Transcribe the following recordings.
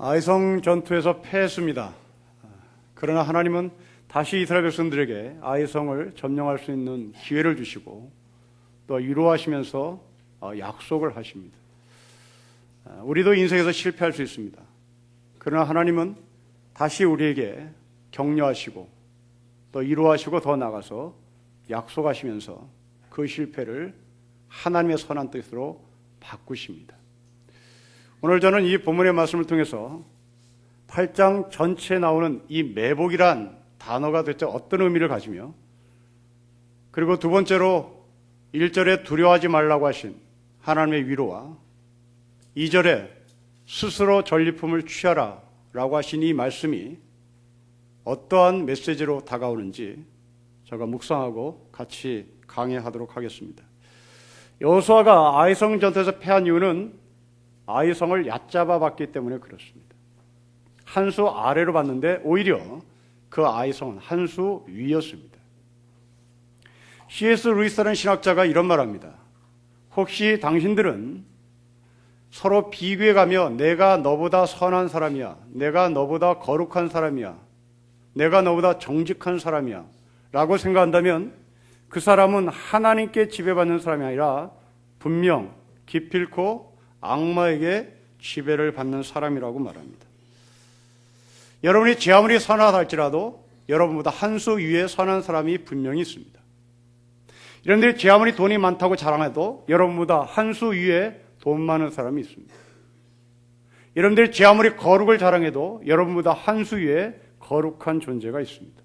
아이성 전투에서 패했습니다. 그러나 하나님은 다시 이스라엘 백성들에게 아이성을 점령할 수 있는 기회를 주시고 또 위로하시면서 약속을 하십니다. 우리도 인생에서 실패할 수 있습니다. 그러나 하나님은 다시 우리에게 격려하시고 또 위로하시고 더 나아가서 약속하시면서 그 실패를 하나님의 선한 뜻으로 바꾸십니다. 오늘 저는 이 본문의 말씀을 통해서 8장 전체에 나오는 이 매복이란 단어가 대체 어떤 의미를 가지며, 그리고 두 번째로 1절에 두려워하지 말라고 하신 하나님의 위로와 2절에 스스로 전리품을 취하라 라고 하신 이 말씀이 어떠한 메시지로 다가오는지 제가 묵상하고 같이 강의하도록 하겠습니다. 여호수아가 아이성 전투에서 패한 이유는 아이성을 얕잡아 봤기 때문에 그렇습니다. 한 수 아래로 봤는데 오히려 그 아이성은 한 수 위였습니다. C.S. 루이스라는 신학자가 이런 말합니다. 혹시 당신들은 서로 비교해가며 내가 너보다 선한 사람이야, 내가 너보다 거룩한 사람이야, 내가 너보다 정직한 사람이야 라고 생각한다면 그 사람은 하나님께 지배받는 사람이 아니라 분명 기필코 악마에게 지배를 받는 사람이라고 말합니다. 여러분이 제 아무리 선하다 할지라도 여러분보다 한 수 위에 선한 사람이 분명히 있습니다. 여러분들이 제 아무리 돈이 많다고 자랑해도 여러분보다 한 수 위에 돈 많은 사람이 있습니다. 여러분들이 제 아무리 거룩을 자랑해도 여러분보다 한 수 위에 거룩한 존재가 있습니다.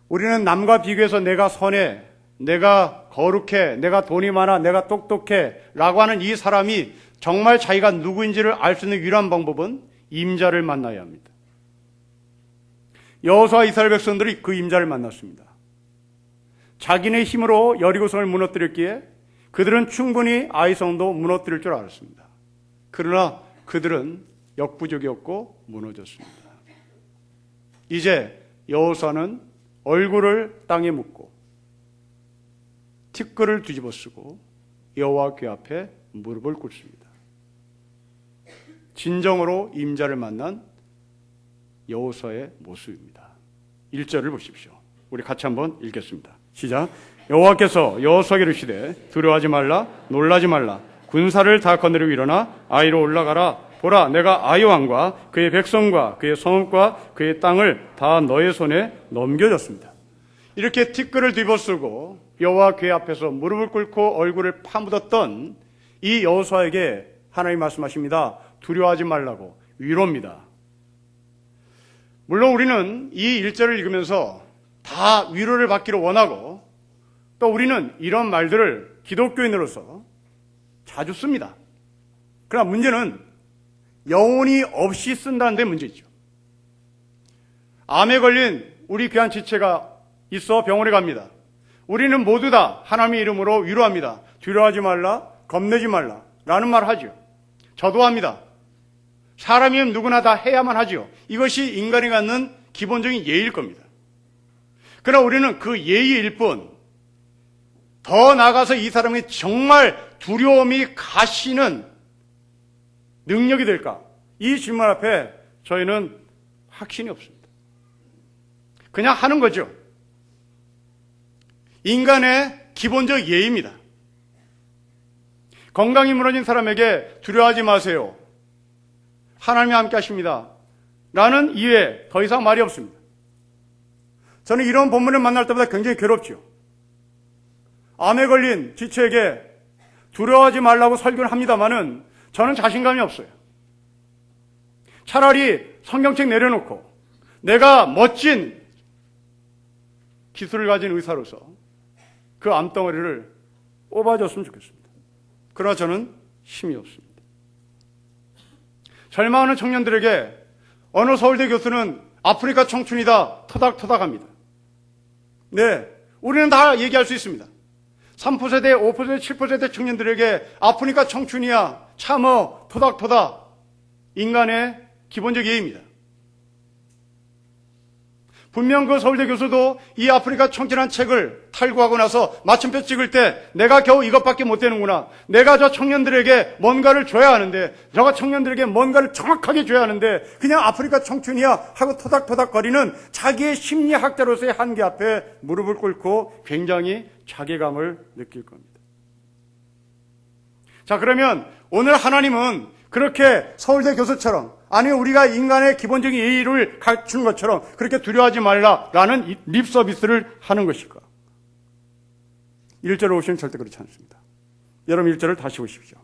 우리는 남과 비교해서 내가 선해, 내가 거룩해, 내가 돈이 많아, 내가 똑똑해 라고 하는 이 사람이 정말 자기가 누구인지를 알 수 있는 유일한 방법은 임자를 만나야 합니다. 여호수아 이스라엘 백성들이 그 임자를 만났습니다. 자기네 힘으로 여리고성을 무너뜨렸기에 그들은 충분히 아이성도 무너뜨릴 줄 알았습니다. 그러나 그들은 역부족이었고 무너졌습니다. 이제 여호수아는 얼굴을 땅에 묻고 티끌을 뒤집어 쓰고 여호와 궤 앞에 무릎을 꿇습니다. 진정으로 임자를 만난 여호수아의 모습입니다. 1절을 보십시오. 우리 같이 한번 읽겠습니다. 시작. 여호와께서 여호수아에게 이르시되 두려워하지 말라, 놀라지 말라. 군사를 다 거느리고 일어나 아이로 올라가라. 보라, 내가 아이 왕과 그의 백성과 그의 성읍과 그의 땅을 다 너의 손에 넘겨줬습니다. 이렇게 티끌을 뒤집어쓰고 여호와 궤 앞에서 무릎을 꿇고 얼굴을 파묻었던 이 여호수아에게 하나님이 말씀하십니다. 두려워하지 말라고, 위로입니다. 물론 우리는 이 1절을 읽으면서 다 위로를 받기를 원하고 또 우리는 이런 말들을 기독교인으로서 자주 씁니다. 그러나 문제는 영혼이 없이 쓴다는 데 문제죠. 암에 걸린 우리 귀한 지체가 있어 병원에 갑니다. 우리는 모두 다 하나님의 이름으로 위로합니다. 두려워하지 말라, 겁내지 말라 라는 말을 하죠. 저도 합니다. 사람이면 누구나 다 해야만 하죠. 이것이 인간이 갖는 기본적인 예의일 겁니다. 그러나 우리는 그 예의일 뿐, 더 나아가서 이 사람이 정말 두려움이 가시는 능력이 될까? 이 질문 앞에 저희는 확신이 없습니다. 그냥 하는 거죠. 인간의 기본적 예의입니다. 건강이 무너진 사람에게 두려워하지 마세요. 하나님이 함께 하십니다. 라는 이외에 더 이상 말이 없습니다. 저는 이런 본문을 만날 때마다 굉장히 괴롭죠. 암에 걸린 지체에게 두려워하지 말라고 설교를 합니다마는 저는 자신감이 없어요. 차라리 성경책 내려놓고 내가 멋진 기술을 가진 의사로서 그 암덩어리를 뽑아줬으면 좋겠습니다. 그러나 저는 힘이 없습니다. 절망하는 청년들에게 어느 서울대 교수는 아프리카 청춘이다 토닥토닥합니다. 네, 우리는 다 얘기할 수 있습니다. 3%, 5%, 7% 청년들에게 아프리카 청춘이야 참어 토닥토닥 인간의 기본적 예의입니다. 분명 그 서울대 교수도 이 아프리카 청춘이라는 책을 탈구하고 나서 마침표 찍을 때 내가 겨우 이것밖에 못 되는구나. 내가 저 청년들에게 뭔가를 줘야 하는데, 저 청년들에게 뭔가를 정확하게 줘야 하는데 그냥 아프리카 청춘이야 하고 토닥토닥거리는 자기의 심리학자로서의 한계 앞에 무릎을 꿇고 굉장히 자괴감을 느낄 겁니다. 자, 그러면 오늘 하나님은 그렇게 서울대 교수처럼, 아니 우리가 인간의 기본적인 예의를 갖추는 것처럼 그렇게 두려워하지 말라라는 립 서비스를 하는 것일까? 1절을 보시면 절대 그렇지 않습니다. 여러분 1절을 다시 보십시오.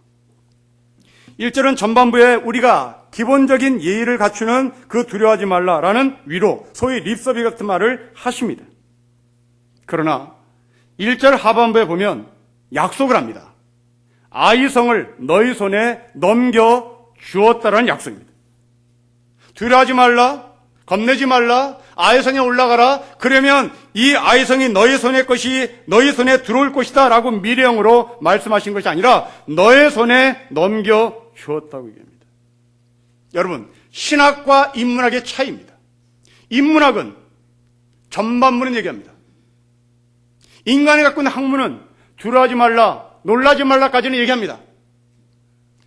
1절은 전반부에 우리가 기본적인 예의를 갖추는 그 두려워하지 말라라는 위로, 소위 립 서비스 같은 말을 하십니다. 그러나 1절 하반부에 보면 약속을 합니다. 아이성을 너희 손에 넘겨 주었다라는 약속입니다. 두려워하지 말라, 겁내지 말라, 아이성에 올라가라. 그러면 이 아이성이 너희 손의 것이 너희 손에 들어올 것이다 라고 미래형으로 말씀하신 것이 아니라 너의 손에 넘겨 주었다고 얘기합니다. 여러분, 신학과 인문학의 차이입니다. 인문학은 전반부는 얘기합니다. 인간이 갖고 있는 학문은 두려워하지 말라, 놀라지 말라까지는 얘기합니다.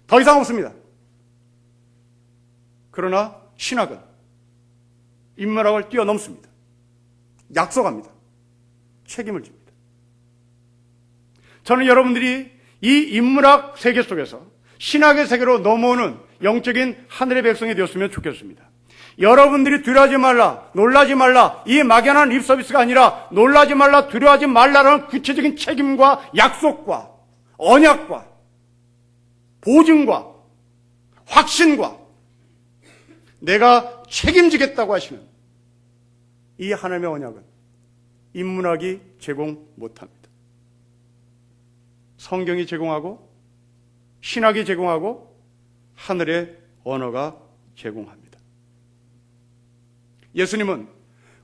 더 이상 없습니다. 그러나 신학은 인문학을 뛰어넘습니다. 약속합니다. 책임을 집니다. 저는 여러분들이 이 인문학 세계 속에서 신학의 세계로 넘어오는 영적인 하늘의 백성이 되었으면 좋겠습니다. 여러분들이 두려워하지 말라, 놀라지 말라, 이 막연한 립 서비스가 아니라 놀라지 말라, 두려워하지 말라라는 구체적인 책임과 약속과 언약과 보증과 확신과 내가 책임지겠다고 하시는 이 하나님의 언약은 인문학이 제공 못합니다. 성경이 제공하고 신학이 제공하고 하늘의 언어가 제공합니다. 예수님은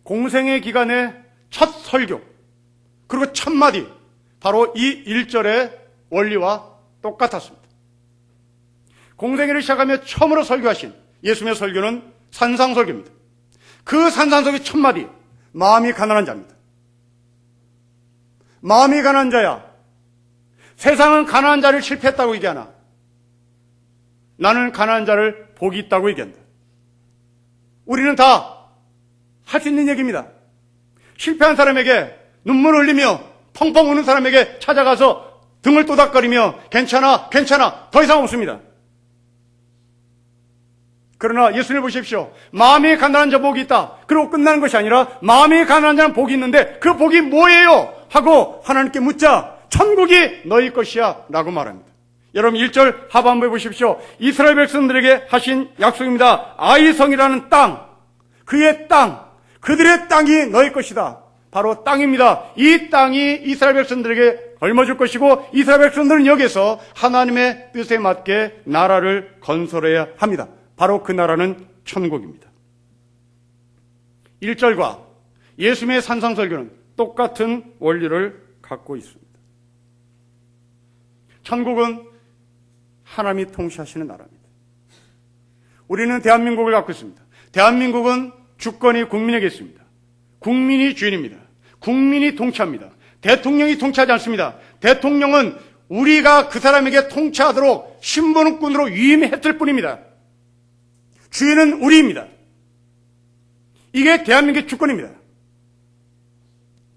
공생의 기간에 첫 설교 그리고 첫 마디 바로 이 1절의 원리와 똑같았습니다. 공생애를 시작하며 처음으로 설교하신 예수님의 설교는 산상설교입니다. 그 산상설교의 첫 마디, 마음이 가난한 자입니다. 마음이 가난한 자야. 세상은 가난한 자를 실패했다고 얘기하나 나는 가난한 자를 복이 있다고 얘기한다. 우리는 다 할 수 있는 얘기입니다. 실패한 사람에게 눈물 흘리며 펑펑 우는 사람에게 찾아가서 등을 또닥거리며 괜찮아, 괜찮아, 더 이상 없습니다. 그러나 예수님을 보십시오. 마음이 가난한 자 복이 있다. 그리고 끝나는 것이 아니라 마음이 가난한 자는 복이 있는데 그 복이 뭐예요? 하고 하나님께 묻자 천국이 너희 것이야 라고 말합니다. 여러분 1절 하반부에 보십시오. 이스라엘 백성들에게 하신 약속입니다. 아이성이라는 땅, 그의 땅, 그들의 땅이 너희 것이다. 바로 땅입니다. 이 땅이 이스라엘 백성들에게 걸머줄 것이고 이스라엘 백성들은 여기서 하나님의 뜻에 맞게 나라를 건설해야 합니다. 바로 그 나라는 천국입니다. 1절과 예수님의 산상설교는 똑같은 원리를 갖고 있습니다. 천국은 하나님이 통치하시는 나라입니다. 우리는 대한민국을 갖고 있습니다. 대한민국은 주권이 국민에게 있습니다. 국민이 주인입니다. 국민이 통치합니다. 대통령이 통치하지 않습니다. 대통령은 우리가 그 사람에게 통치하도록 신분권으로 위임했을 뿐입니다. 주인은 우리입니다. 이게 대한민국의 주권입니다.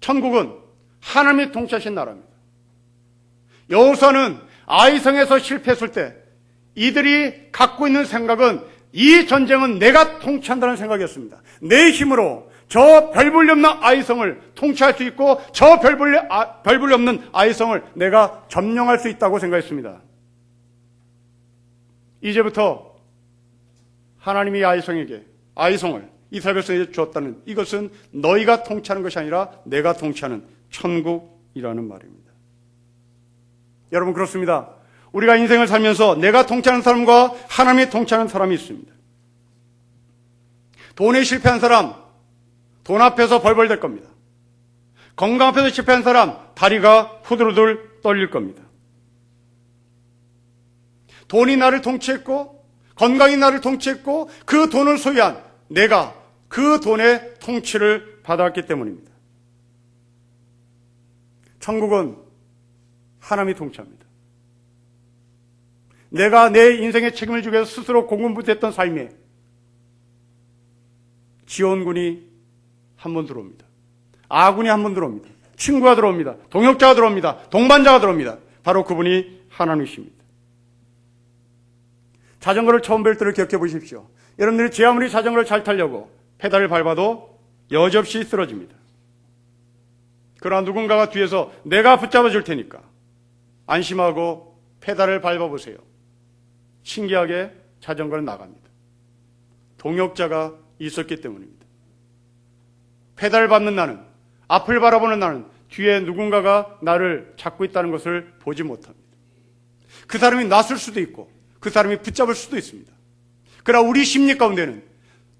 천국은 하나님이 통치하신 나라입니다. 여호수아는 아이성에서 실패했을 때 이들이 갖고 있는 생각은 이 전쟁은 내가 통치한다는 생각이었습니다. 내 힘으로 저 별볼일 없는 아이성을 통치할 수 있고 저 별볼일 없는 아이성을 내가 점령할 수 있다고 생각했습니다. 이제부터 하나님이 아이성을 이스라엘 백성에게 주었다는 이것은 너희가 통치하는 것이 아니라 내가 통치하는 천국이라는 말입니다. 여러분 그렇습니다. 우리가 인생을 살면서 내가 통치하는 사람과 하나님이 통치하는 사람이 있습니다. 돈에 실패한 사람 돈 앞에서 벌벌댈 겁니다. 건강 앞에서 실패한 사람 다리가 후들후들 떨릴 겁니다. 돈이 나를 통치했고 건강이 나를 통치했고 그 돈을 소유한 내가 그 돈의 통치를 받았기 때문입니다. 천국은 하나님이 통치합니다. 내가 내 인생의 책임을 지기 위해서 스스로 고군분투했던 삶에 지원군이 한 번 들어옵니다. 아군이 한 번 들어옵니다. 친구가 들어옵니다. 동역자가 들어옵니다. 동반자가 들어옵니다. 바로 그분이 하나님이십니다. 자전거를 처음 뵐 때를 기억해 보십시오. 여러분들이 제 아무리 자전거를 잘 타려고 페달을 밟아도 여지없이 쓰러집니다. 그러나 누군가가 뒤에서 내가 붙잡아 줄 테니까 안심하고 페달을 밟아보세요. 신기하게 자전거는 나갑니다. 동역자가 있었기 때문입니다. 페달을 밟는 나는, 앞을 바라보는 나는 뒤에 누군가가 나를 잡고 있다는 것을 보지 못합니다. 그 사람이 놨을 수도 있고 그 사람이 붙잡을 수도 있습니다. 그러나 우리 심리 가운데는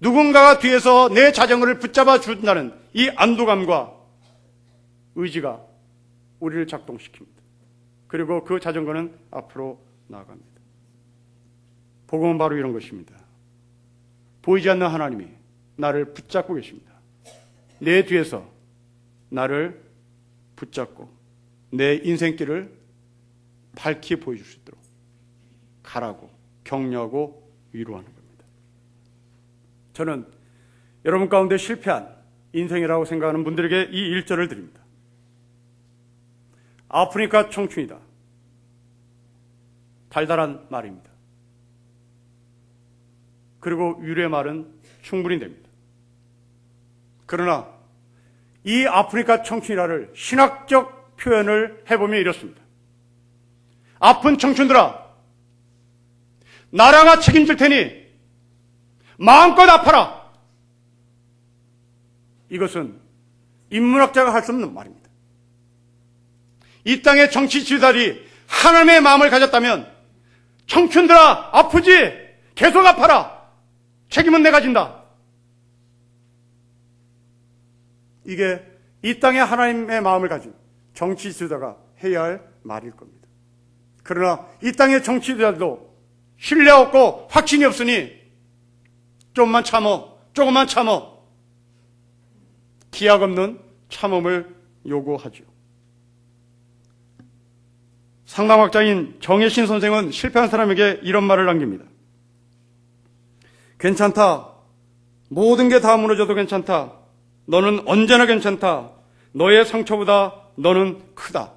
누군가가 뒤에서 내 자전거를 붙잡아 준다는 이 안도감과 의지가 우리를 작동시킵니다. 그리고 그 자전거는 앞으로 나아갑니다. 복음은 바로 이런 것입니다. 보이지 않는 하나님이 나를 붙잡고 계십니다. 내 뒤에서 나를 붙잡고 내 인생길을 밝히 보여줄 수 있도록 가라고 격려하고 위로하는 겁니다. 저는 여러분 가운데 실패한 인생이라고 생각하는 분들에게 이 1절을 드립니다. 아프니까 청춘이다. 달달한 말입니다. 그리고 위로의 말은 충분히 됩니다. 그러나 이 아프니까 청춘이라를 신학적 표현을 해보면 이렇습니다. 아픈 청춘들아, 나라가 책임질 테니 마음껏 아파라. 이것은 인문학자가 할 수 없는 말입니다. 이 땅의 정치 지도자들이 하나님의 마음을 가졌다면 청춘들아 아프지? 계속 아파라. 책임은 내가 진다. 이게 이 땅의 하나님의 마음을 가진 정치 지도자가 해야 할 말일 겁니다. 그러나 이 땅의 정치 지도자들도 신뢰 없고 확신이 없으니 조금만 참어 기약 없는 참음을 요구하죠. 상담학자인 정혜신 선생은 실패한 사람에게 이런 말을 남깁니다. 괜찮다. 모든 게 다 무너져도 괜찮다. 너는 언제나 괜찮다. 너의 상처보다 너는 크다.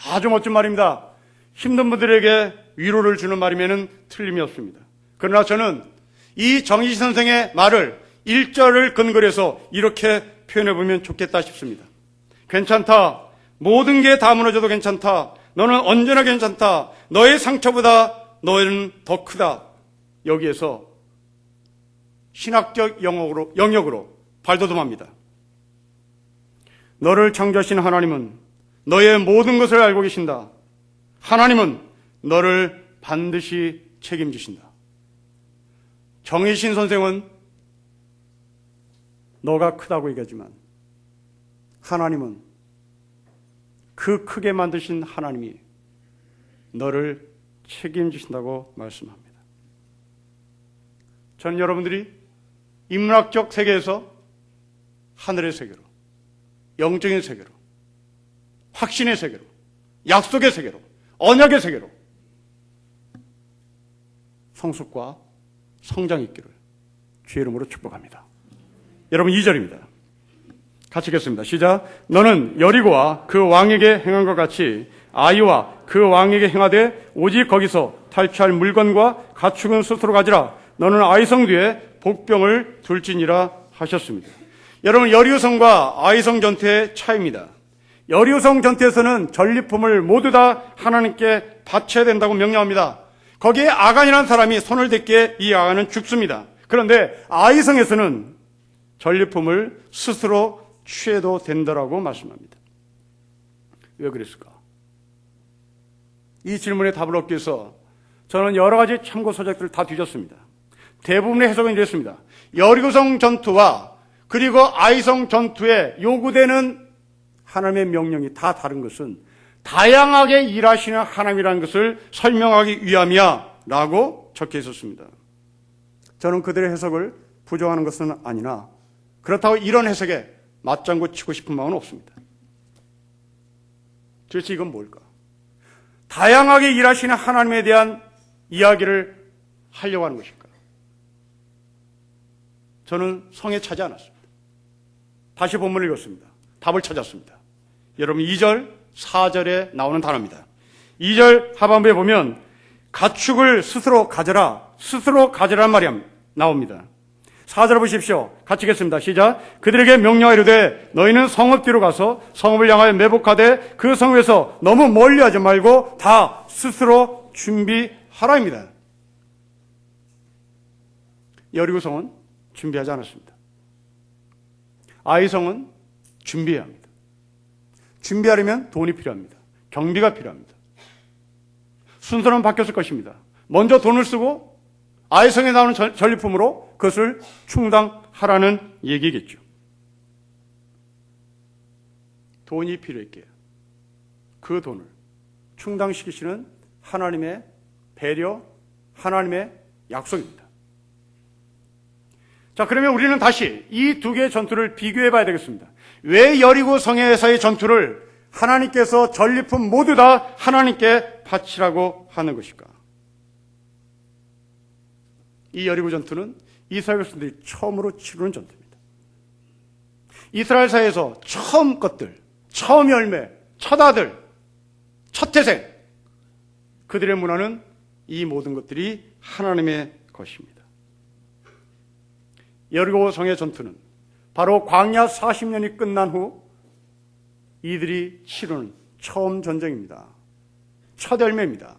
아주 멋진 말입니다. 힘든 분들에게 위로를 주는 말이면 틀림이 없습니다. 그러나 저는 이 정희신 선생의 말을 1절을 근거로 해서 이렇게 표현해보면 좋겠다 싶습니다. 괜찮다. 모든 게 다 무너져도 괜찮다. 너는 언제나 괜찮다. 너의 상처보다 너는 더 크다. 여기에서 신학적 영역으로 발돋움합니다. 너를 창조하신 하나님은 너의 모든 것을 알고 계신다. 하나님은 너를 반드시 책임지신다. 정희신 선생은 너가 크다고 얘기하지만 하나님은 그 크게 만드신 하나님이 너를 책임지신다고 말씀합니다. 저는 여러분들이 인문학적 세계에서 하늘의 세계로, 영적인 세계로, 확신의 세계로, 약속의 세계로, 언약의 세계로 성숙과 성장 있기를 주의 이름으로 축복합니다. 여러분 2절입니다. 같이 읽겠습니다. 시작. 너는 여리고와 그 왕에게 행한 것 같이 아이와 그 왕에게 행하되 오직 거기서 탈취할 물건과 가축은 스스로 가지라. 너는 아이성 뒤에 복병을 둘지니라 하셨습니다. 여러분 여리고성과 아이성 전투의 차이입니다. 여리고성 전투에서는 전리품을 모두 다 하나님께 바쳐야 된다고 명령합니다. 거기에 아간이라는 사람이 손을 댔기에 이 아간은 죽습니다. 그런데 아이성에서는 전리품을 스스로 취해도 된다라고 말씀합니다. 왜 그랬을까? 이 질문에 답을 얻기 위해서 저는 여러 가지 참고 서적들을 다 뒤졌습니다. 대부분의 해석은 이랬습니다. 여리고성 전투와 그리고 아이성 전투에 요구되는 하나님의 명령이 다 다른 것은 다양하게 일하시는 하나님이라는 것을 설명하기 위함이야 라고 적혀 있었습니다. 저는 그들의 해석을 부정하는 것은 아니나 그렇다고 이런 해석에 맞장구 치고 싶은 마음은 없습니다. 도대체 이건 뭘까? 다양하게 일하시는 하나님에 대한 이야기를 하려고 하는 것일까? 저는 성에 차지 않았습니다. 다시 본문을 읽었습니다. 답을 찾았습니다. 여러분 2절, 4절에 나오는 단어입니다. 2절 하반부에 보면 가축을 스스로 가져라는 말이 나옵니다. 4절 보십시오. 같이 읽겠습니다. 시작. 그들에게 명령하이르되 너희는 성읍 뒤로 가서 성읍을 향하여 매복하되 그 성읍에서 너무 멀리하지 말고 다 스스로 준비하라입니다. 여리고성은 준비하지 않았습니다. 아이성은 준비해야 합니다. 준비하려면 돈이 필요합니다. 경비가 필요합니다. 순서는 바뀌었을 것입니다. 먼저 돈을 쓰고 아이성에 나오는 전리품으로 그것을 충당하라는 얘기겠죠. 돈이 필요했기에 그 돈을 충당시키시는 하나님의 배려, 하나님의 약속입니다. 자, 그러면 우리는 다시 이 두 개의 전투를 비교해 봐야 되겠습니다. 왜 여리고 성에서의 전투를 하나님께서 전리품 모두 다 하나님께 바치라고 하는 것일까? 이 여리고 전투는 이스라엘 백성들이 처음으로 치르는 전투입니다. 이스라엘 사회에서 처음 것들, 처음 열매, 첫 아들, 첫 태생, 그들의 문화는 이 모든 것들이 하나님의 것입니다. 여리고 성의 전투는 바로 광야 40년이 끝난 후 이들이 치르는 처음 전쟁입니다. 첫 열매입니다.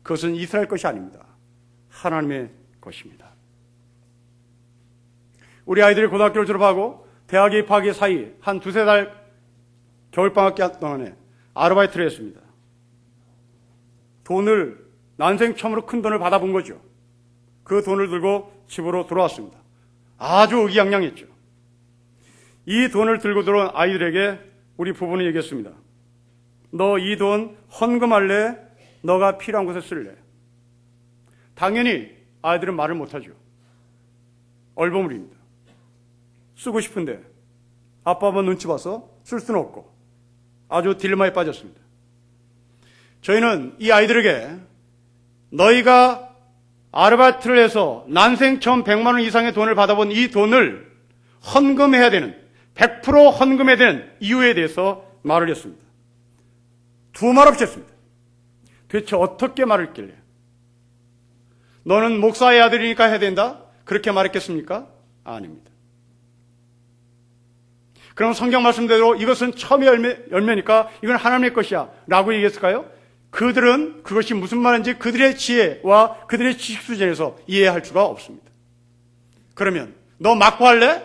그것은 이스라엘 것이 아닙니다. 하나님의 것입니다. 우리 아이들이 고등학교를 졸업하고 대학에 입학하기 사이 한 두세 달 겨울방학 동안에 아르바이트를 했습니다. 난생 처음으로 큰 돈을 받아본 거죠. 그 돈을 들고 집으로 돌아왔습니다. 아주 의기양양했죠. 이 돈을 들고 들어온 아이들에게 우리 부부는 얘기했습니다. 너 이 돈 헌금할래? 너가 필요한 곳에 쓸래? 당연히 아이들은 말을 못하죠. 얼버무립니다. 쓰고 싶은데 아빠 아빠 눈치 봐서 쓸 수는 없고 아주 딜레마에 빠졌습니다. 저희는 이 아이들에게 너희가 아르바이트를 해서 난생 처음 100만 원 이상의 돈을 받아본 이 돈을 헌금해야 되는 100% 헌금해야 되는 이유에 대해서 말을 했습니다. 두 말 없이 했습니다. 도대체 어떻게 말했길래 너는 목사의 아들이니까 해야 된다? 그렇게 말했겠습니까? 아닙니다. 그럼 성경 말씀대로 이것은 처음의 열매니까 이건 하나님의 것이야 라고 얘기했을까요? 그들은 그것이 무슨 말인지 그들의 지혜와 그들의 지식 수준에서 이해할 수가 없습니다. 그러면 너 맞고 할래?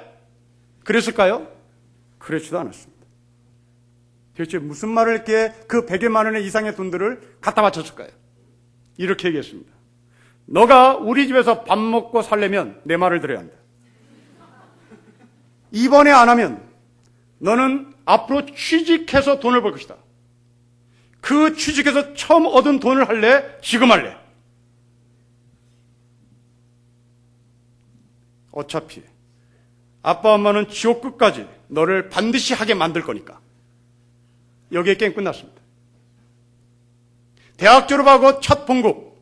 그랬을까요? 그렇지도 않았습니다. 도대체 무슨 말을 이렇게 그 100여만 원 이상의 돈들을 갖다 바쳤을까요? 이렇게 얘기했습니다. 너가 우리 집에서 밥 먹고 살려면 내 말을 들어야 한다. 이번에 안 하면 너는 앞으로 취직해서 돈을 벌 것이다. 그 취직해서 처음 얻은 돈을 할래? 지금 할래? 어차피 아빠 엄마는 지옥 끝까지 너를 반드시 하게 만들 거니까. 여기에 게임 끝났습니다. 대학 졸업하고 첫 봉급,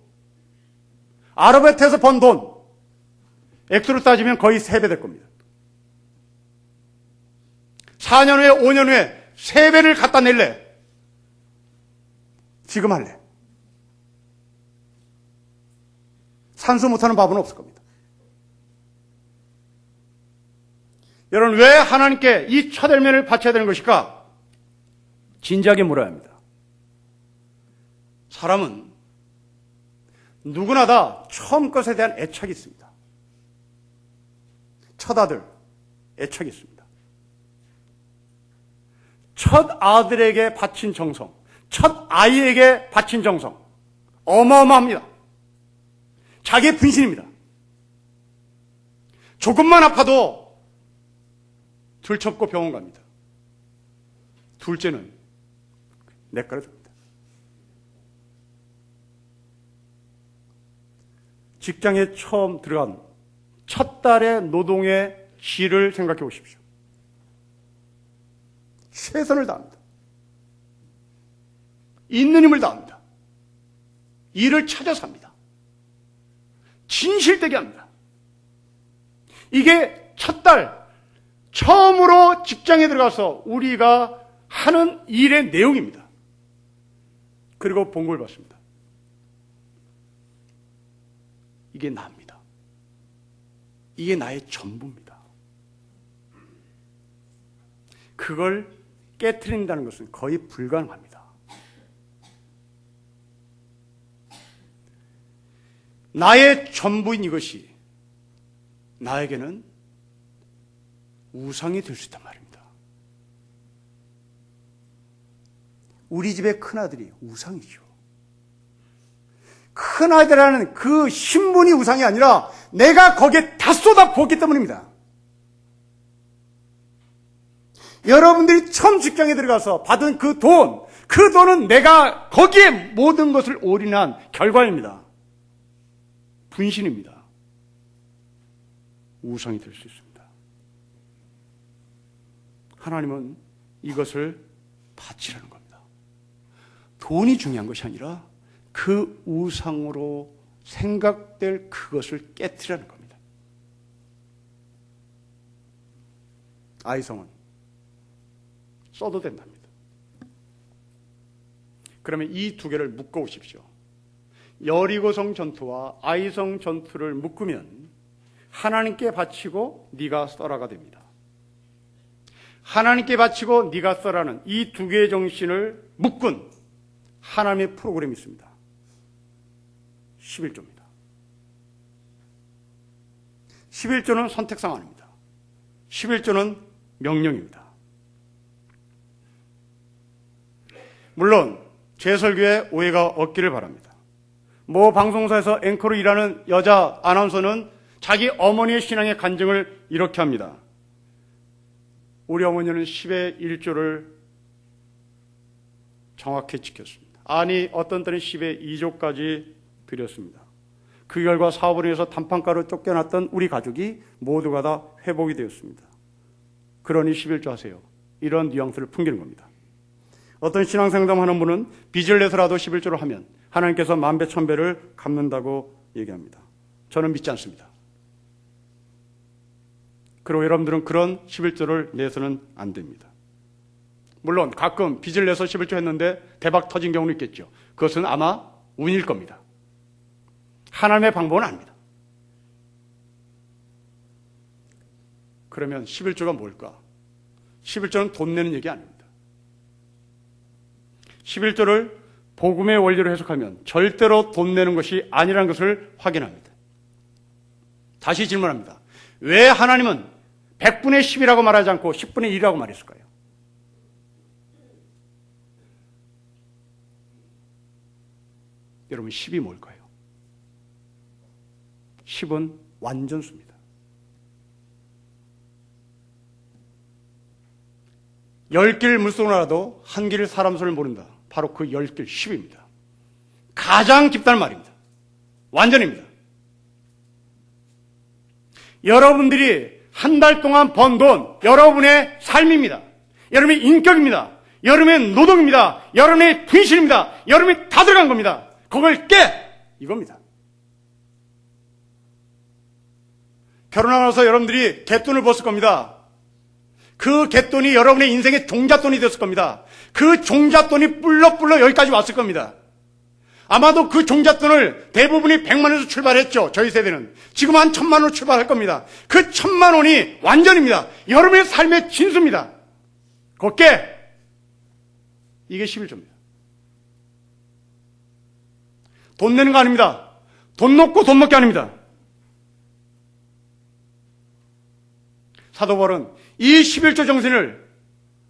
아르바이트에서 번 돈, 액수로 따지면 거의 3배 될 겁니다. 4년 후에 5년 후에 3배를 갖다 낼래? 지금 할래? 산수 못하는 밥은 없을 겁니다. 여러분, 왜 하나님께 이 첫 열매를 바쳐야 되는 것일까? 진지하게 물어야 합니다. 사람은 누구나 다 처음 것에 대한 애착이 있습니다. 첫 아들, 애착이 있습니다. 첫 아들에게 바친 정성, 첫 아이에게 바친 정성, 어마어마합니다. 자기의 분신입니다. 조금만 아파도 들첩고 병원 갑니다. 둘째는 내과를 줍니다. 직장에 처음 들어간 첫 달의 노동의 질을 생각해 보십시오. 최선을 다합니다. 있는 힘을 다합니다. 일을 찾아서 합니다. 진실되게 합니다. 이게 첫 달 처음으로 직장에 들어가서 우리가 하는 일의 내용입니다. 그리고 봉급을 받습니다. 이게 나입니다. 이게 나의 전부입니다. 그걸 깨트린다는 것은 거의 불가능합니다. 나의 전부인 이것이 나에게는 우상이 될 수 있단 말입니다. 우리 집의 큰아들이 우상이죠. 큰아들이라는 그 신분이 우상이 아니라 내가 거기에 다 쏟아 부었기 때문입니다. 여러분들이 처음 직장에 들어가서 받은 그 돈은 내가 거기에 모든 것을 올인한 결과입니다. 분신입니다. 우상이 될 수 있습니다. 하나님은 이것을 바치라는 겁니다. 돈이 중요한 것이 아니라 그 우상으로 생각될 그것을 깨트리라는 겁니다. 아이성은 써도 된답니다. 그러면 이 두 개를 묶어 오십시오. 여리고성 전투와 아이성 전투를 묶으면 하나님께 바치고 네가 써라가 됩니다. 하나님께 바치고 네가 써라는 이 두 개의 정신을 묶은 하나님의 프로그램이 있습니다. 11조입니다. 11조는 선택사항입니다. 11조는 명령입니다. 물론 제 설교에 오해가 없기를 바랍니다. 모 방송사에서 앵커로 일하는 여자 아나운서는 자기 어머니의 신앙의 간증을 이렇게 합니다. 우리 어머니는 10의 1조를 정확히 지켰습니다. 아니 어떤 때는 10의 2조까지 드렸습니다. 그 결과 사업을 위해서 단판가로 쫓겨났던 우리 가족이 모두가 다 회복이 되었습니다. 그러니 11조 하세요. 이런 뉘앙스를 풍기는 겁니다. 어떤 신앙상담하는 분은 빚을 내서라도 11조를 하면 하나님께서 만배 천배를 갚는다고 얘기합니다. 저는 믿지 않습니다. 그리고 여러분들은 그런 11조를 내서는 안 됩니다. 물론 가끔 빚을 내서 11조 했는데 대박 터진 경우는 있겠죠. 그것은 아마 운일 겁니다. 하나님의 방법은 아닙니다. 그러면 11조가 뭘까? 11조는 돈 내는 얘기 아닙니다. 11조를 복음의 원리로 해석하면 절대로 돈 내는 것이 아니라는 것을 확인합니다. 다시 질문합니다. 왜 하나님은 100분의 10이라고 말하지 않고 10분의 1이라고 말했을까요? 여러분 10이 뭘까요? 10은 완전수입니다. 10길 물속으로 나도 한 길 사람 손을 모른다. 바로 그 10길 10입니다. 가장 깊다는 말입니다. 완전입니다. 여러분들이 한 달 동안 번 돈, 여러분의 삶입니다. 여러분의 인격입니다. 여러분의 노동입니다. 여러분의 분실입니다. 여러분이 다 들어간 겁니다. 그걸 깨! 이겁니다. 결혼하고 나서 여러분들이 갯돈을 벌었을 겁니다. 그 갯돈이 여러분의 인생의 종잣돈이 됐을 겁니다. 그 종잣돈이 뿔럭뿔럭 여기까지 왔을 겁니다. 아마도 그 종잣돈을 대부분이 100만 원에서 출발했죠. 저희 세대는. 지금 한 1000만 원으로 출발할 겁니다. 그 1000만 원이 완전입니다. 여러분의 삶의 진수입니다. 그거 깨! 이게 11조입니다. 돈 내는 거 아닙니다. 돈 놓고 돈 먹기 아닙니다. 사도 바울은 이 11조 정신을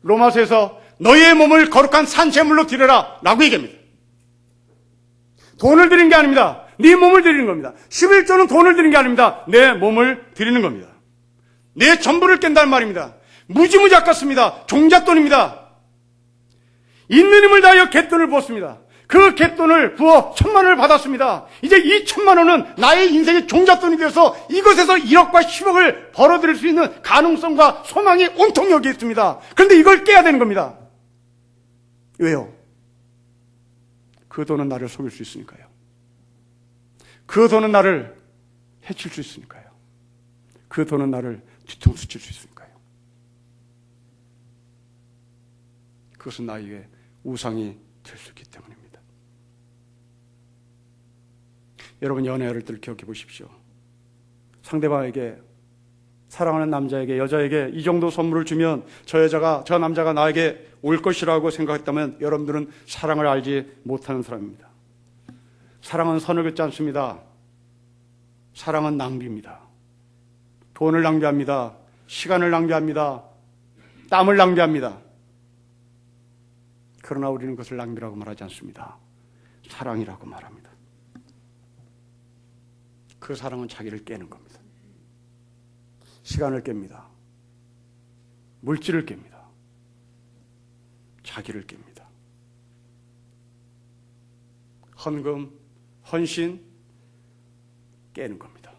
로마서에서 너희의 몸을 거룩한 산제물로 드려라 라고 얘기합니다. 돈을 드리는 게 아닙니다. 네 몸을 드리는 겁니다. 11조는 돈을 드리는 게 아닙니다. 내 몸을 드리는 겁니다. 내 전부를 깬다는 말입니다. 무지무지 아깝습니다. 종잣돈입니다. 있는 힘을 다하여 갯돈을 부었습니다. 그 갯돈을 부어 1,000만 원을 받았습니다. 이제 이 1,000만 원은 나의 인생의 종잣돈이 되어서 이것에서 1억과 10억을 벌어들일 수 있는 가능성과 소망이 온통 여기 있습니다. 그런데 이걸 깨야 되는 겁니다. 왜요? 그 돈은 나를 속일 수 있으니까요. 그 돈은 나를 해칠 수 있으니까요. 그 돈은 나를 뒤통수 칠 수 있으니까요. 그것은 나에게 우상이 될 수 있기 때문입니다. 여러분, 연애를 늘 기억해 보십시오. 상대방에게, 사랑하는 남자에게, 여자에게 이 정도 선물을 주면 저 남자가 나에게 올 것이라고 생각했다면 여러분들은 사랑을 알지 못하는 사람입니다. 사랑은 선을 긋지 않습니다. 사랑은 낭비입니다. 돈을 낭비합니다. 시간을 낭비합니다. 땀을 낭비합니다. 그러나 우리는 그것을 낭비라고 말하지 않습니다. 사랑이라고 말합니다. 그 사랑은 자기를 깨는 겁니다. 시간을 깹니다. 물질을 깹니다. 자기를 깹니다. 헌금, 헌신, 깨는 겁니다.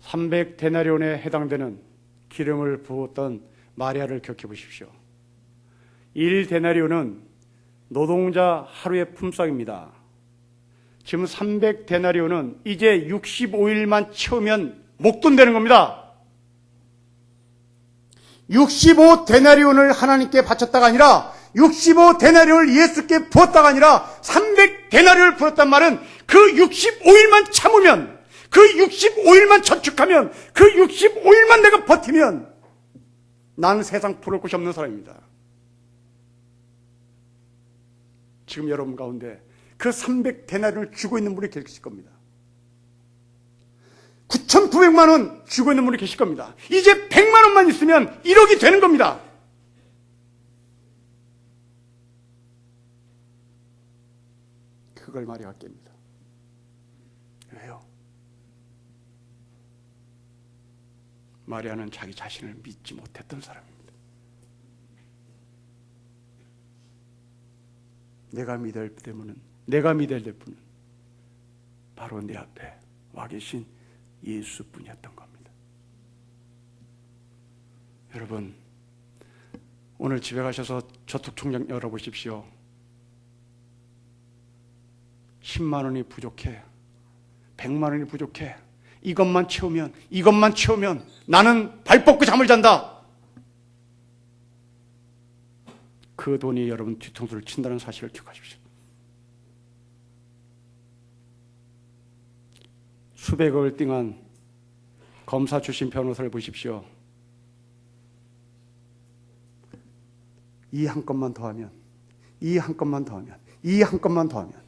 300데나리온에 해당되는 기름을 부었던 마리아를 기억해 보십시오. 1데나리온은 노동자 하루의 품삯입니다. 지금 300데나리온은 이제 65일만 채우면 목돈 되는 겁니다. 65데나리온을 하나님께 바쳤다가 아니라 65데나리온을 예수께 부었다가 아니라 300데나리온을 부었단 말은 그 65일만 참으면, 그 65일만 저축하면, 그 65일만 내가 버티면 나는 세상 부러울 것이 없는 사람입니다. 지금 여러분 가운데 그 300데나리온을 쥐고 있는 분이 계실 겁니다. 9,900만 원 쥐고 있는 분이 계실 겁니다. 이제 100만 원만 있으면 1억이 되는 겁니다. 그걸 마리아가 깹니다. 왜요? 마리아는 자기 자신을 믿지 못했던 사람입니다. 내가 믿어야 될 분은 바로 내 앞에 와 계신 예수뿐이었던 겁니다. 여러분, 오늘 집에 가셔서 저축통장 열어보십시오. 10만 원이 부족해, 100만 원이 부족해, 이것만 채우면 나는 발 뻗고 잠을 잔다. 그 돈이 여러분 뒤통수를 친다는 사실을 기억하십시오. 수백억을 띵한 검사 출신 변호사를 보십시오. 이 한 건만 더하면, 이 한 건만 더하면, 이 한 건만 더하면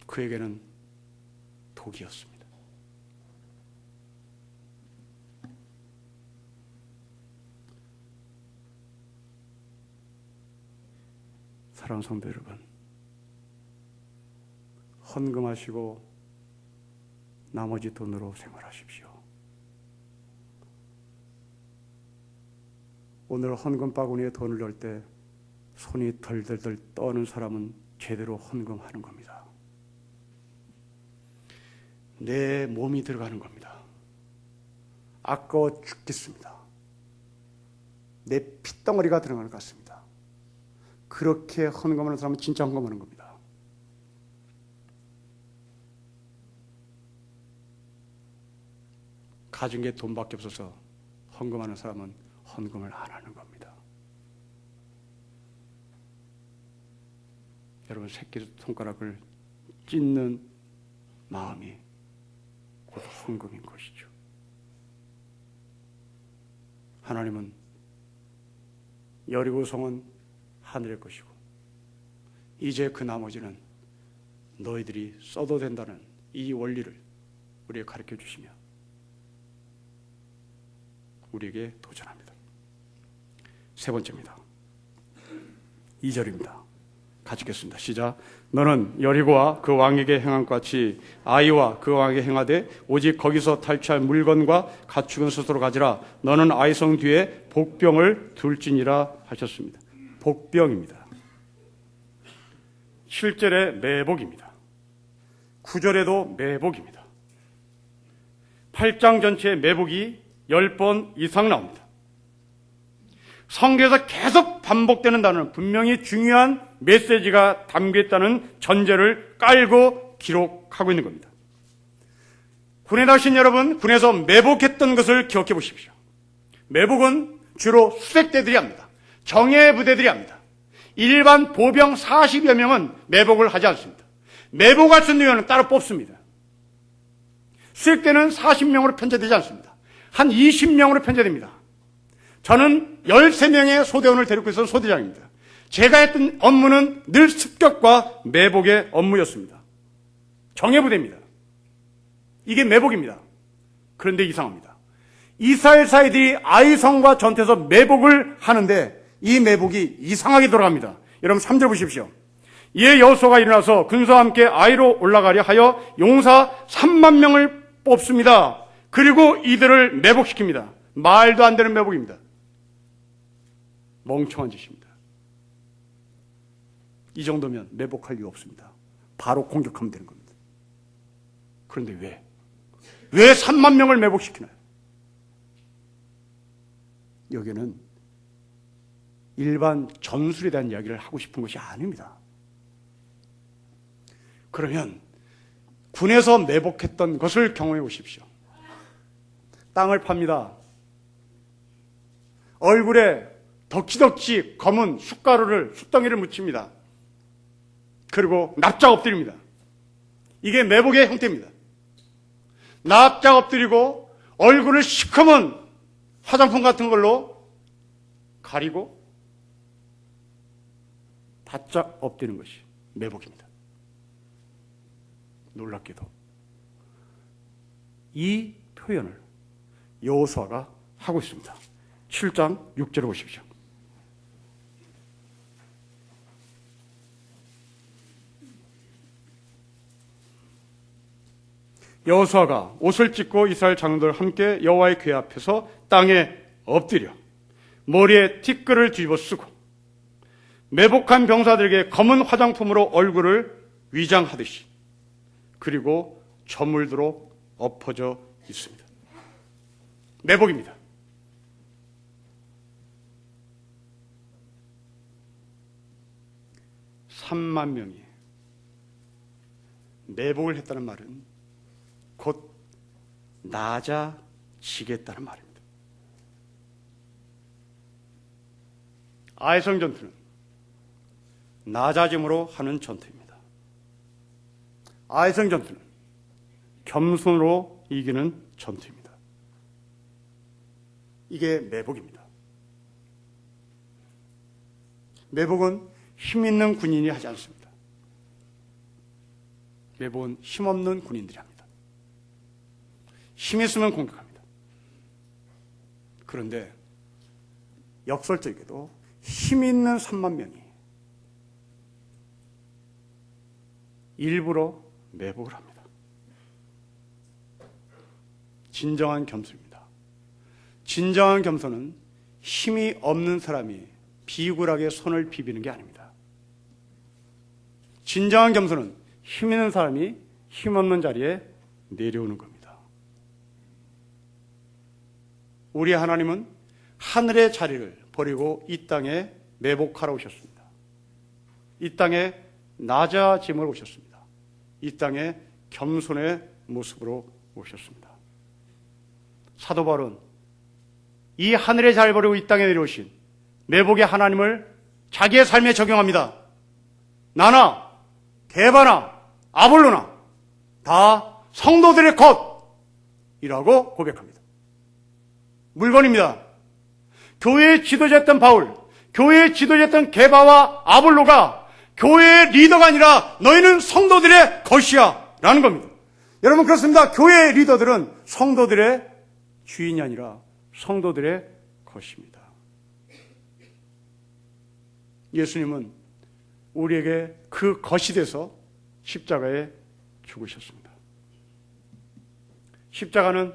그에게는 독이었습니다. 사랑하는 성도 여러분, 헌금하시고 나머지 돈으로 생활하십시오. 오늘 헌금 바구니에 돈을 넣을 때 손이 덜덜덜 떠는 사람은 제대로 헌금하는 겁니다. 내 몸이 들어가는 겁니다. 아까워 죽겠습니다. 내 핏덩어리가 들어가는 것 같습니다. 그렇게 헌금하는 사람은 진짜 헌금하는 겁니다. 가진 게 돈밖에 없어서 헌금하는 사람은 헌금을 안 하는 겁니다. 여러분, 새끼손가락을 찢는 마음이 곧 헌금인 것이죠. 하나님은 여리고성은 하늘의 것이고 이제 그 나머지는 너희들이 써도 된다는 이 원리를 우리에게 가르쳐 주시며 우리에게 도전합니다. 세 번째입니다. 2절입니다. 같이 읽겠습니다. 시작. 너는 여리고와 그 왕에게 행한 것 같이 아이와 그 왕에게 행하되 오직 거기서 탈취할 물건과 가축은 스스로 가지라. 너는 아이성 뒤에 복병을 둘지니라 하셨습니다. 복병입니다. 7절에 매복입니다. 9절에도 매복입니다. 8장 전체에 매복이 10번 이상 나옵니다. 성경에서 계속 반복되는 단어는 분명히 중요한 메시지가 담겨있다는 전제를 깔고 기록하고 있는 겁니다. 군에 나오신 여러분, 군에서 매복했던 것을 기억해 보십시오. 매복은 주로 수색대들이 합니다. 정예 부대들이 합니다. 일반 보병 40여 명은 매복을 하지 않습니다. 매복할 수 있는 요원은 따로 뽑습니다. 수색대는 40명으로 편제되지 않습니다. 한 20명으로 편제됩니다. 저는 13명의 소대원을 데리고 있었던 소대장입니다. 제가 했던 업무는 늘 습격과 매복의 업무였습니다. 정예부대입니다. 이게 매복입니다. 그런데 이상합니다. 이스라엘 사이들이 아이성과 전투에서 매복을 하는데 이 매복이 이상하게 돌아갑니다. 여러분 3절 보십시오. 이에 여호수아가 일어나서 군사와 함께 아이로 올라가려 하여 용사 3만 명을 뽑습니다. 그리고 이들을 매복시킵니다. 말도 안 되는 매복입니다. 멍청한 짓입니다. 이 정도면 매복할 이유 없습니다. 바로 공격하면 되는 겁니다. 그런데 왜 3만 명을 매복시키나요? 여기는 일반 전술에 대한 이야기를 하고 싶은 것이 아닙니다. 그러면 군에서 매복했던 것을 경험해 보십시오. 땅을 팝니다. 얼굴에 덕지덕지 검은 숯덩이를 묻힙니다. 그리고 납작 엎드립니다. 이게 매복의 형태입니다. 납작 엎드리고 얼굴을 시커먼 화장품 같은 걸로 가리고 바짝 엎드리는 것이 매복입니다. 놀랍게도 이 표현을 여호수아가 하고 있습니다. 7장 6절을 보십시오. 여호수아가 옷을 찢고 이스라엘 장로들 함께 여호와의 궤 앞에서 땅에 엎드려 머리에 티끌을 뒤집어 쓰고 매복한 병사들에게 검은 화장품으로 얼굴을 위장하듯이 그리고 저물도록 엎어져 있습니다. 매복입니다. (3만 명이) 매복을 했다는 말은 곧 낮아지겠다는 말입니다. 아이성 전투는 낮아짐으로 하는 전투입니다. 아이성 전투는 겸손으로 이기는 전투입니다. 이게 매복입니다. 매복은 힘 있는 군인이 하지 않습니다. 매복은 힘없는 군인들이 합니다. 힘 있으면 공격합니다. 그런데 역설적이게도 힘 있는 3만 명이 일부러 매복을 합니다. 진정한 겸손입니다. 진정한 겸손은 힘이 없는 사람이 비굴하게 손을 비비는 게 아닙니다. 진정한 겸손은 힘 있는 사람이 힘없는 자리에 내려오는 겁니다. 우리 하나님은 하늘의 자리를 버리고 이 땅에 매복하러 오셨습니다. 이 땅에 낮아짐을 오셨습니다. 이 땅에 겸손의 모습으로 오셨습니다. 사도 바울은 이 하늘의 자리를 버리고 이 땅에 내려오신 매복의 하나님을 자기의 삶에 적용합니다. 나나 게바나 아볼로나 다 성도들의 것이라고 고백합니다. 물건입니다. 교회의 지도자였던 바울, 교회의 지도자였던 게바와 아볼로가 교회의 리더가 아니라 너희는 성도들의 것이야 라는 겁니다. 여러분 그렇습니다. 교회의 리더들은 성도들의 주인이 아니라 성도들의 것입니다. 예수님은 우리에게 그 것이 돼서 십자가에 죽으셨습니다. 십자가는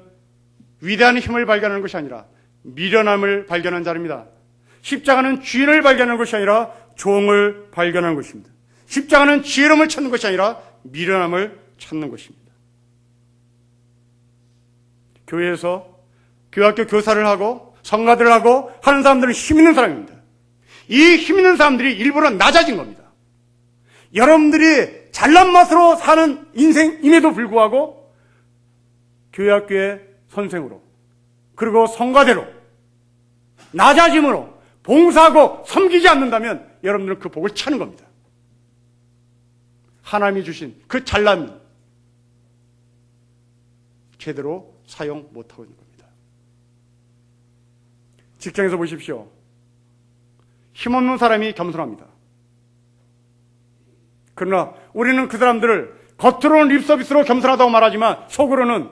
위대한 힘을 발견하는 것이 아니라 미련함을 발견한 자리입니다. 십자가는 주인을 발견하는 것이 아니라 종을 발견하는 것입니다. 십자가는 지혜로움을 찾는 것이 아니라 미련함을 찾는 것입니다. 교회에서 교학교 교사를 하고 성가들을 하고 하는 사람들은 힘 있는 사람입니다. 이 힘 있는 사람들이 일부러 낮아진 겁니다. 여러분들이 잘난 맛으로 사는 인생임에도 불구하고 교회학교의 선생으로 그리고 성가대로 낮아짐으로 봉사하고 섬기지 않는다면 여러분들은 그 복을 차는 겁니다. 하나님이 주신 그 잘난 제대로 사용 못하고 있는 겁니다. 직장에서 보십시오. 힘없는 사람이 겸손합니다. 그러나 우리는 그 사람들을 겉으로는 립서비스로 겸손하다고 말하지만 속으로는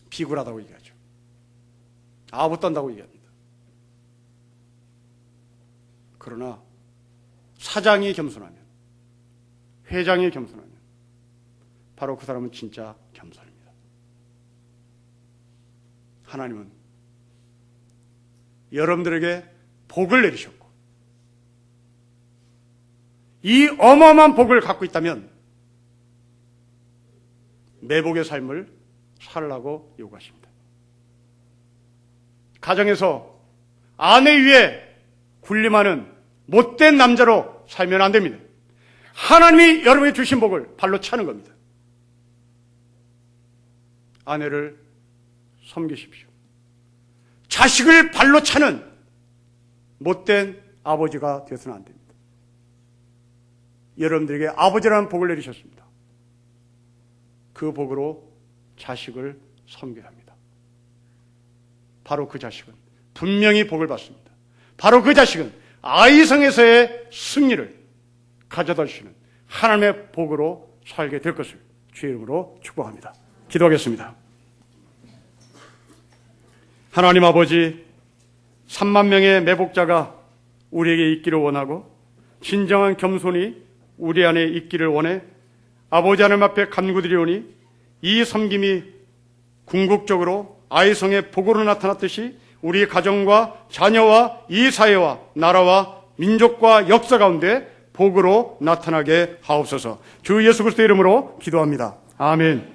비굴하다고 얘기하죠. 아부 떤다고 얘기합니다. 그러나 사장이 겸손하면, 회장이 겸손하면 바로 그 사람은 진짜 겸손입니다. 하나님은 여러분들에게 복을 내리셨고 이 어마어마한 복을 갖고 있다면 매복의 삶을 살라고 요구하십니다. 가정에서 아내 위에 군림하는 못된 남자로 살면 안 됩니다. 하나님이 여러분에게 주신 복을 발로 차는 겁니다. 아내를 섬기십시오. 자식을 발로 차는 못된 아버지가 되어서는 안 됩니다. 여러분들에게 아버지라는 복을 내리셨습니다. 그 복으로 자식을 섬겨야 합니다. 바로 그 자식은 분명히 복을 받습니다. 바로 그 자식은 아이성에서의 승리를 가져다 주시는 하나님의 복으로 살게 될 것을 주의 이름으로 축복합니다. 기도하겠습니다. 하나님 아버지, 3만 명의 매복자가 우리에게 있기를 원하고 진정한 겸손이 우리 안에 있기를 원해 아버지 하나님 앞에 간구드리오니 이 섬김이 궁극적으로 아이성의 복으로 나타났듯이 우리 가정과 자녀와 이 사회와 나라와 민족과 역사 가운데 복으로 나타나게 하옵소서. 주 예수 그리스도의 이름으로 기도합니다. 아멘.